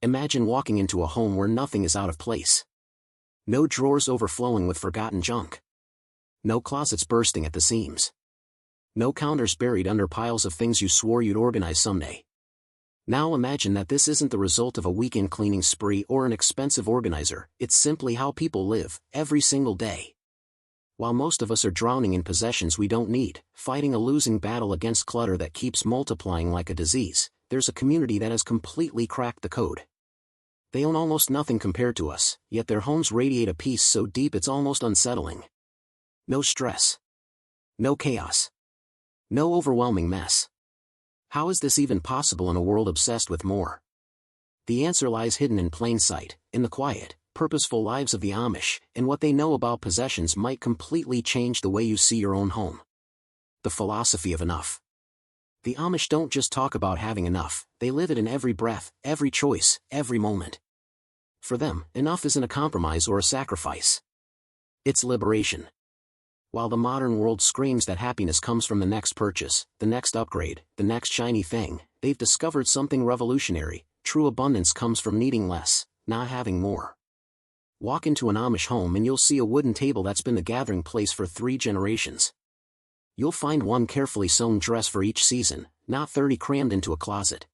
Imagine walking into a home where nothing is out of place. No drawers overflowing with forgotten junk. No closets bursting at the seams. No counters buried under piles of things you swore you'd organize someday. Now imagine that this isn't the result of a weekend cleaning spree or an expensive organizer, it's simply how people live, every single day. While most of us are drowning in possessions we don't need, fighting a losing battle against clutter that keeps multiplying like a disease, there's a community that has completely cracked the code. They own almost nothing compared to us, yet their homes radiate a peace so deep it's almost unsettling. No stress. No chaos. No overwhelming mess. How is this even possible in a world obsessed with more? The answer lies hidden in plain sight, in the quiet, purposeful lives of the Amish, and what they know about possessions might completely change the way you see your own home. The philosophy of enough. The Amish don't just talk about having enough, they live it in every breath, every choice, every moment. For them, enough isn't a compromise or a sacrifice. It's liberation. While the modern world screams that happiness comes from the next purchase, the next upgrade, the next shiny thing, they've discovered something revolutionary. True abundance comes from needing less, not having more. Walk into an Amish home and you'll see a wooden table that's been the gathering place for 3 generations. You'll find one carefully sewn dress for each season, not 30 crammed into a closet.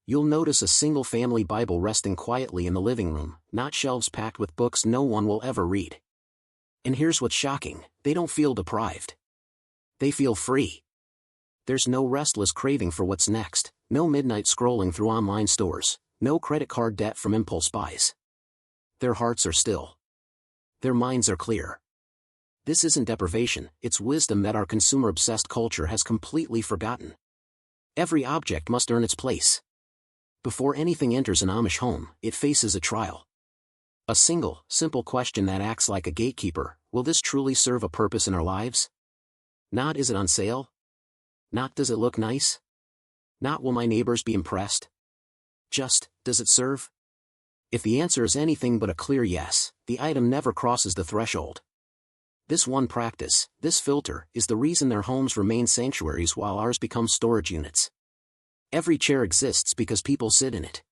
You'll notice a single-family Bible resting quietly in the living room, not shelves packed with books no one will ever read. And here's what's shocking, they don't feel deprived. They feel free. There's no restless craving for what's next, no midnight scrolling through online stores, no credit card debt from impulse buys. Their hearts are still. Their minds are clear. This isn't deprivation, it's wisdom that our consumer-obsessed culture has completely forgotten. Every object must earn its place. Before anything enters an Amish home, it faces a trial. A single, simple question that acts like a gatekeeper: will this truly serve a purpose in our lives? Not is it on sale? Not does it look nice? Not will my neighbors be impressed? Just, does it serve? If the answer is anything but a clear yes, the item never crosses the threshold. This one practice, this filter, is the reason their homes remain sanctuaries while ours become storage units. Every chair exists because people sit in it.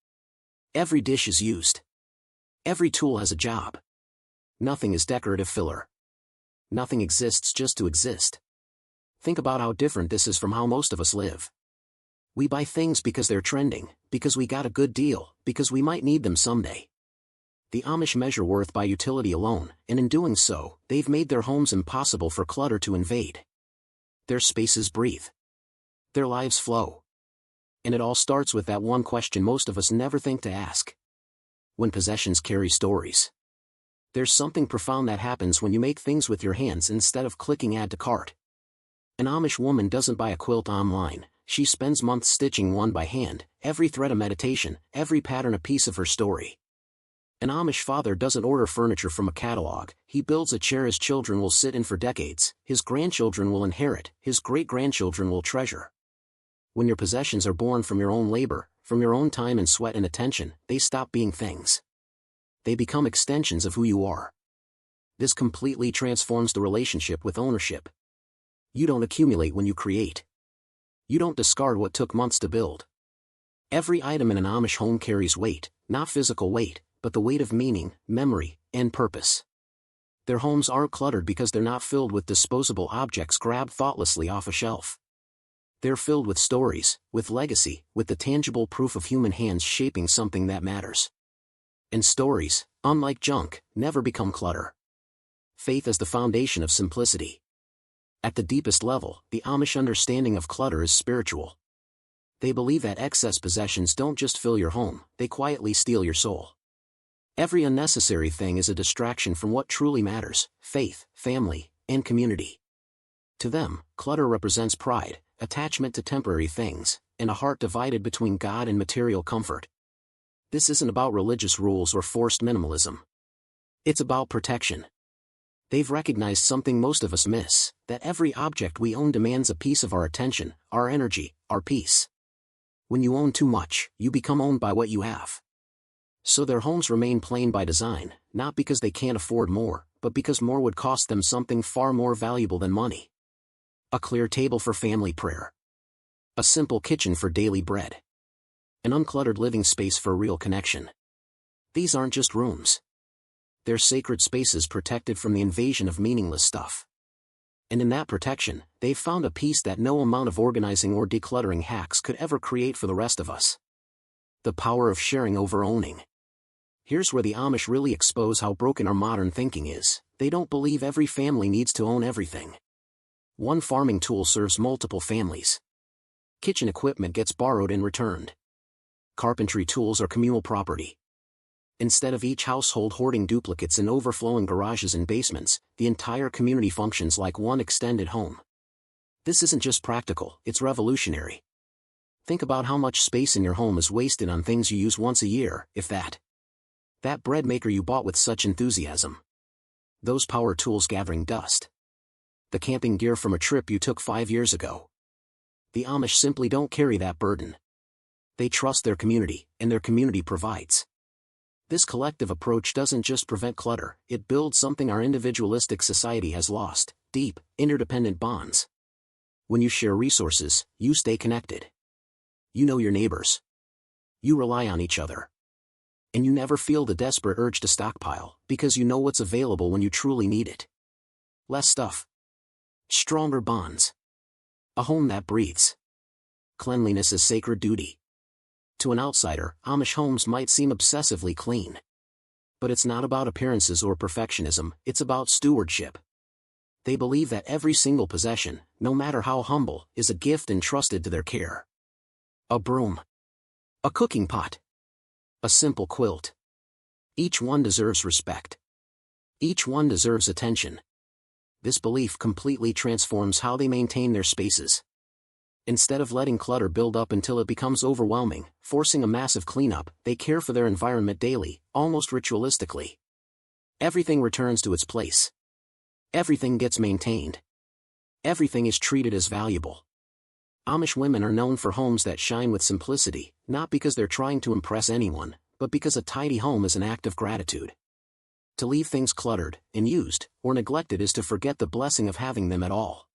Every dish is used. Every tool has a job. Nothing is decorative filler. Nothing exists just to exist. Think about how different this is from how most of us live. We buy things because they're trending, because we got a good deal, because we might need them someday. The Amish measure worth by utility alone, and in doing so, they've made their homes impossible for clutter to invade. Their spaces breathe. Their lives flow. And it all starts with that one question most of us never think to ask. When possessions carry stories. There's something profound that happens when you make things with your hands instead of clicking add to cart. An Amish woman doesn't buy a quilt online, she spends months stitching one by hand, every thread a meditation, every pattern a piece of her story. An Amish father doesn't order furniture from a catalog, he builds a chair his children will sit in for decades, his grandchildren will inherit, his great-grandchildren will treasure. When your possessions are born from your own labor, from your own time and sweat and attention, they stop being things. They become extensions of who you are. This completely transforms the relationship with ownership. You don't accumulate when you create. You don't discard what took months to build. Every item in an Amish home carries weight, not physical weight, but the weight of meaning, memory, and purpose. Their homes aren't cluttered because they're not filled with disposable objects grabbed thoughtlessly off a shelf. They're filled with stories, with legacy, with the tangible proof of human hands shaping something that matters. And stories, unlike junk, never become clutter. Faith is the foundation of simplicity. At the deepest level, the Amish understanding of clutter is spiritual. They believe that excess possessions don't just fill your home, they quietly steal your soul. Every unnecessary thing is a distraction from what truly matters: faith, family, and community. To them, clutter represents pride, attachment to temporary things, and a heart divided between God and material comfort. This isn't about religious rules or forced minimalism. It's about protection. They've recognized something most of us miss, that every object we own demands a piece of our attention, our energy, our peace. When you own too much, you become owned by what you have. So their homes remain plain by design, not because they can't afford more, but because more would cost them something far more valuable than money. A clear table for family prayer. A simple kitchen for daily bread. An uncluttered living space for real connection. These aren't just rooms. They're sacred spaces protected from the invasion of meaningless stuff. And in that protection, they've found a peace that no amount of organizing or decluttering hacks could ever create for the rest of us. The power of sharing over owning. Here's where the Amish really expose how broken our modern thinking is. They don't believe every family needs to own everything. One farming tool serves multiple families. Kitchen equipment gets borrowed and returned. Carpentry tools are communal property. Instead of each household hoarding duplicates in overflowing garages and basements, the entire community functions like one extended home. This isn't just practical, it's revolutionary. Think about how much space in your home is wasted on things you use once a year, if that. That bread maker you bought with such enthusiasm. Those power tools gathering dust. The camping gear from a trip you took 5 years ago. The Amish simply don't carry that burden. They trust their community, and their community provides. This collective approach doesn't just prevent clutter, it builds something our individualistic society has lost: deep, interdependent bonds. When you share resources, you stay connected. You know your neighbors. You rely on each other. And you never feel the desperate urge to stockpile, because you know what's available when you truly need it. Less stuff. Stronger bonds. A home that breathes. Cleanliness is sacred duty. To an outsider, Amish homes might seem obsessively clean. But it's not about appearances or perfectionism, it's about stewardship. They believe that every single possession, no matter how humble, is a gift entrusted to their care. A broom. A cooking pot. A simple quilt. Each one deserves respect. Each one deserves attention. This belief completely transforms how they maintain their spaces. Instead of letting clutter build up until it becomes overwhelming, forcing a massive cleanup, they care for their environment daily, almost ritualistically. Everything returns to its place. Everything gets maintained. Everything is treated as valuable. Amish women are known for homes that shine with simplicity, not because they're trying to impress anyone, but because a tidy home is an act of gratitude. To leave things cluttered, unused, or neglected is to forget the blessing of having them at all.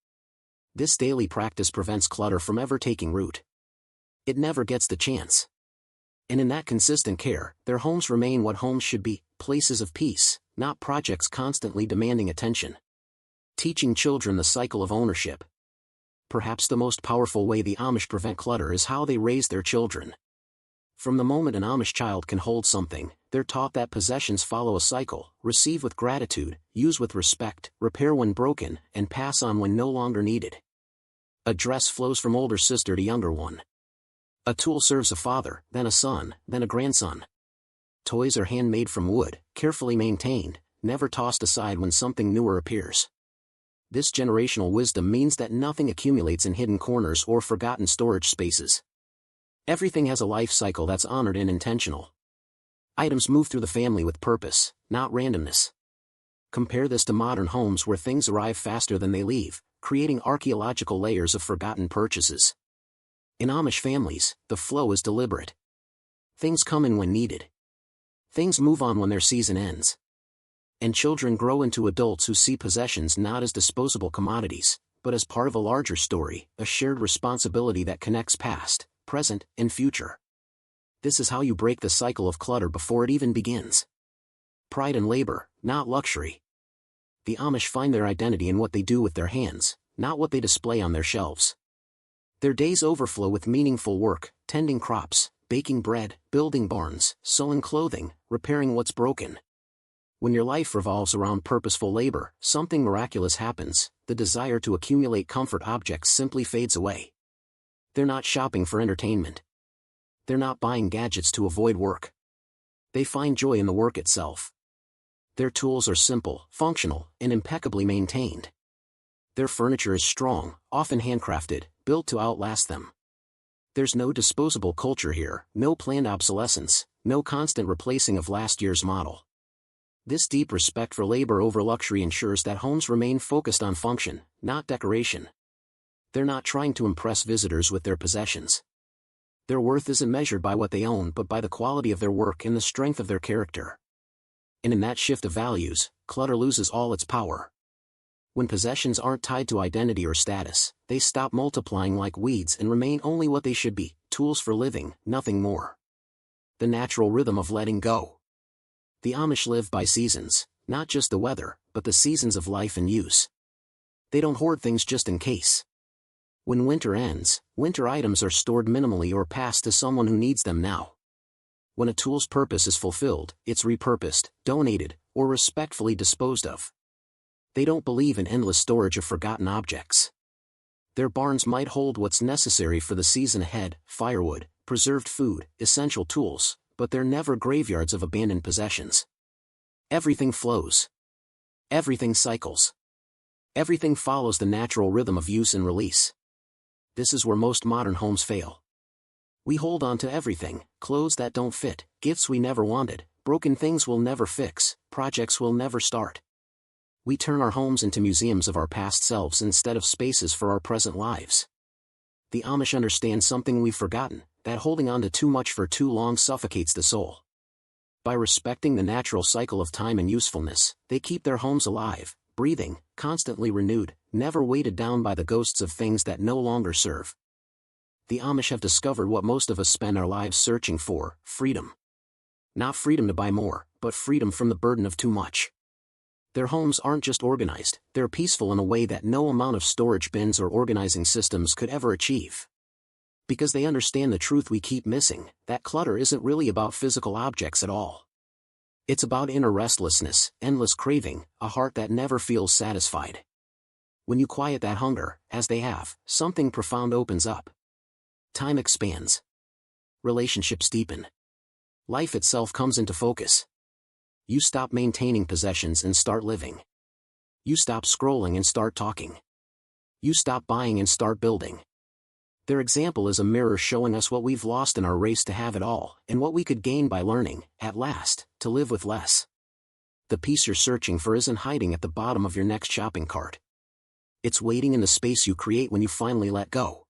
This daily practice prevents clutter from ever taking root. It never gets the chance. And in that consistent care, their homes remain what homes should be: places of peace, not projects constantly demanding attention. Teaching children the cycle of ownership. Perhaps the most powerful way the Amish prevent clutter is how they raise their children. From the moment an Amish child can hold something, they're taught that possessions follow a cycle: receive with gratitude, use with respect, repair when broken, and pass on when no longer needed. A dress flows from older sister to younger one. A tool serves a father, then a son, then a grandson. Toys are handmade from wood, carefully maintained, never tossed aside when something newer appears. This generational wisdom means that nothing accumulates in hidden corners or forgotten storage spaces. Everything has a life cycle that's honored and intentional. Items move through the family with purpose, not randomness. Compare this to modern homes where things arrive faster than they leave, creating archaeological layers of forgotten purchases. In Amish families, the flow is deliberate. Things come in when needed. Things move on when their season ends. And children grow into adults who see possessions not as disposable commodities, but as part of a larger story, a shared responsibility that connects past, present, and future. This is how you break the cycle of clutter before it even begins. Pride and labor, not luxury. The Amish find their identity in what they do with their hands, not what they display on their shelves. Their days overflow with meaningful work: tending crops, baking bread, building barns, sewing clothing, repairing what's broken. When your life revolves around purposeful labor, something miraculous happens: the desire to accumulate comfort objects simply fades away. They're not shopping for entertainment. They're not buying gadgets to avoid work. They find joy in the work itself. Their tools are simple, functional, and impeccably maintained. Their furniture is strong, often handcrafted, built to outlast them. There's no disposable culture here, no planned obsolescence, no constant replacing of last year's model. This deep respect for labor over luxury ensures that homes remain focused on function, not decoration. They're not trying to impress visitors with their possessions. Their worth isn't measured by what they own but by the quality of their work and the strength of their character. And in that shift of values, clutter loses all its power. When possessions aren't tied to identity or status, they stop multiplying like weeds and remain only what they should be: tools for living, nothing more. The natural rhythm of letting go. The Amish live by seasons, not just the weather, but the seasons of life and use. They don't hoard things just in case. When winter ends, winter items are stored minimally or passed to someone who needs them now. When a tool's purpose is fulfilled, it's repurposed, donated, or respectfully disposed of. They don't believe in endless storage of forgotten objects. Their barns might hold what's necessary for the season ahead: firewood, preserved food, essential tools, but they're never graveyards of abandoned possessions. Everything flows. Everything cycles. Everything follows the natural rhythm of use and release. This is where most modern homes fail. We hold on to everything: clothes that don't fit, gifts we never wanted, broken things we'll never fix, projects we'll never start. We turn our homes into museums of our past selves instead of spaces for our present lives. The Amish understand something we've forgotten, that holding on to too much for too long suffocates the soul. By respecting the natural cycle of time and usefulness, they keep their homes alive, breathing, constantly renewed, never weighted down by the ghosts of things that no longer serve. The Amish have discovered what most of us spend our lives searching for: freedom. Not freedom to buy more, but freedom from the burden of too much. Their homes aren't just organized, they're peaceful in a way that no amount of storage bins or organizing systems could ever achieve. Because they understand the truth we keep missing, that clutter isn't really about physical objects at all. It's about inner restlessness, endless craving, a heart that never feels satisfied. When you quiet that hunger, as they have, something profound opens up. Time expands. Relationships deepen. Life itself comes into focus. You stop maintaining possessions and start living. You stop scrolling and start talking. You stop buying and start building. Their example is a mirror showing us what we've lost in our race to have it all, and what we could gain by learning, at last, to live with less. The peace you're searching for isn't hiding at the bottom of your next shopping cart. It's waiting in the space you create when you finally let go.